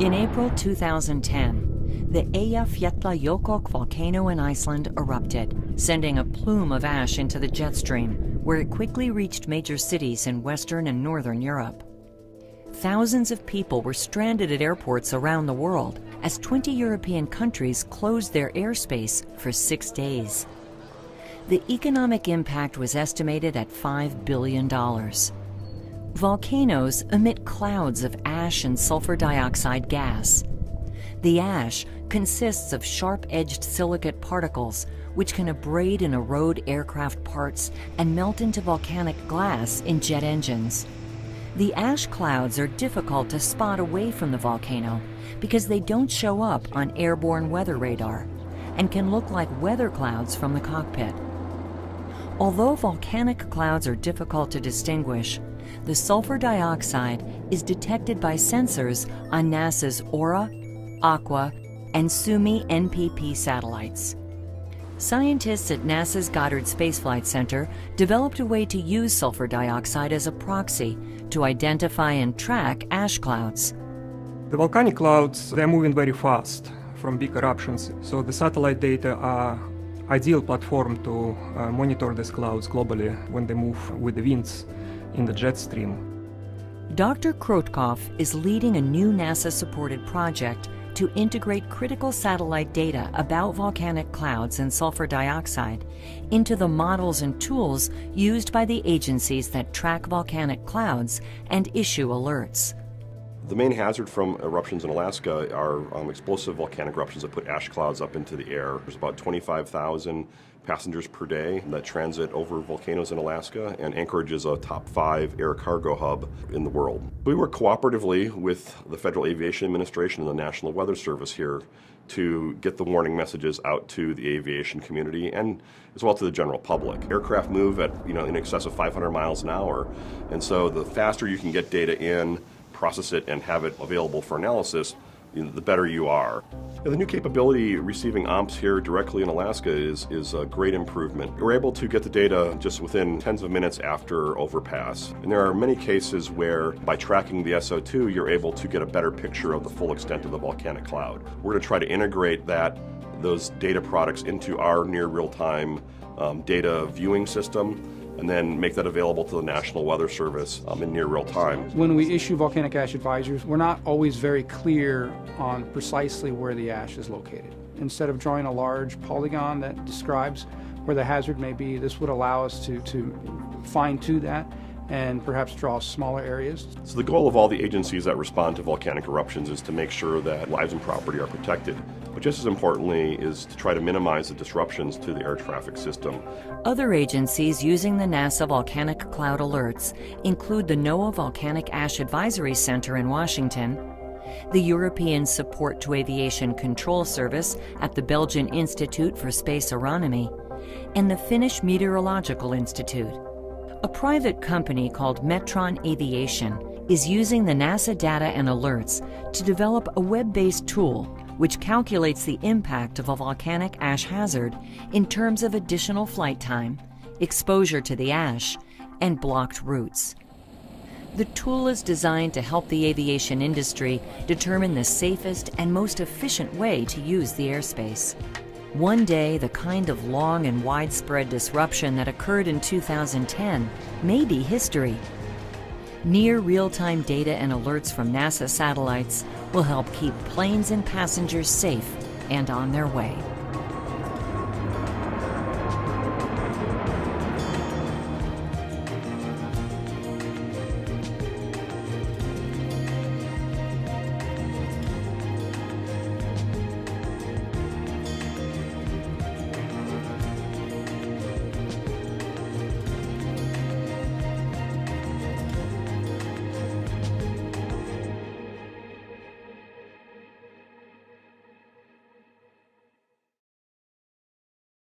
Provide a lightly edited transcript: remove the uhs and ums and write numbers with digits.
In April 2010, the Eyjafjallajökull volcano in Iceland erupted, sending a plume of ash into the jet stream, where it quickly reached major cities in Western and Northern Europe. Thousands of people were stranded at airports around the world as 20 European countries closed their airspace for 6 days. The economic impact was estimated at $5 billion. Volcanoes emit clouds of ash and sulfur dioxide gas. The ash consists of sharp-edged silicate particles which can abrade and erode aircraft parts and melt into volcanic glass in jet engines. The ash clouds are difficult to spot away from the volcano because they don't show up on airborne weather radar and can look like weather clouds from the cockpit. Although volcanic clouds are difficult to distinguish, the sulfur dioxide is detected by sensors on NASA's Aura, Aqua, and Sumi NPP satellites. Scientists at NASA's Goddard Space Flight Center developed a way to use sulfur dioxide as a proxy to identify and track ash clouds. The volcanic clouds, they're moving very fast from big eruptions, so the satellite data are ideal platform to monitor these clouds globally when they move with the winds in the jet stream. Dr. Krotkov is leading a new NASA-supported project to integrate critical satellite data about volcanic clouds and sulfur dioxide into the models and tools used by the agencies that track volcanic clouds and issue alerts. The main hazard from eruptions in Alaska are explosive volcanic eruptions that put ash clouds up into the air. There's about 25,000 passengers per day that transit over volcanoes in Alaska, and Anchorage is a top 5 air cargo hub in the world. We work cooperatively with the Federal Aviation Administration and the National Weather Service here to get the warning messages out to the aviation community and as well to the general public. Aircraft move at in excess of 500 miles an hour, and so the faster you can get data in, process it, and have it available for analysis, the better you are. The new capability receiving OMPs here directly in Alaska is a great improvement. We're able to get the data just within tens of minutes after overpass. And there are many cases where by tracking the SO2, you're able to get a better picture of the full extent of the volcanic cloud. We're going to try to integrate those data products into our near real-time data viewing system, and then make that available to the National Weather Service in near real time. When we issue volcanic ash advisories, we're not always very clear on precisely where the ash is located. Instead of drawing a large polygon that describes where the hazard may be, this would allow us to fine-tune that and perhaps draw smaller areas. So the goal of all the agencies that respond to volcanic eruptions is to make sure that lives and property are protected. But just as importantly is to try to minimize the disruptions to the air traffic system. Other agencies using the NASA Volcanic Cloud Alerts include the NOAA Volcanic Ash Advisory Center in Washington, the European Support to Aviation Control Service at the Belgian Institute for Space Aeronomy, and the Finnish Meteorological Institute. A private company called Metron Aviation is using the NASA data and alerts to develop a web-based tool which calculates the impact of a volcanic ash hazard in terms of additional flight time, exposure to the ash, and blocked routes. The tool is designed to help the aviation industry determine the safest and most efficient way to use the airspace. One day, the kind of long and widespread disruption that occurred in 2010 may be history. Near real-time data and alerts from NASA satellites will help keep planes and passengers safe and on their way.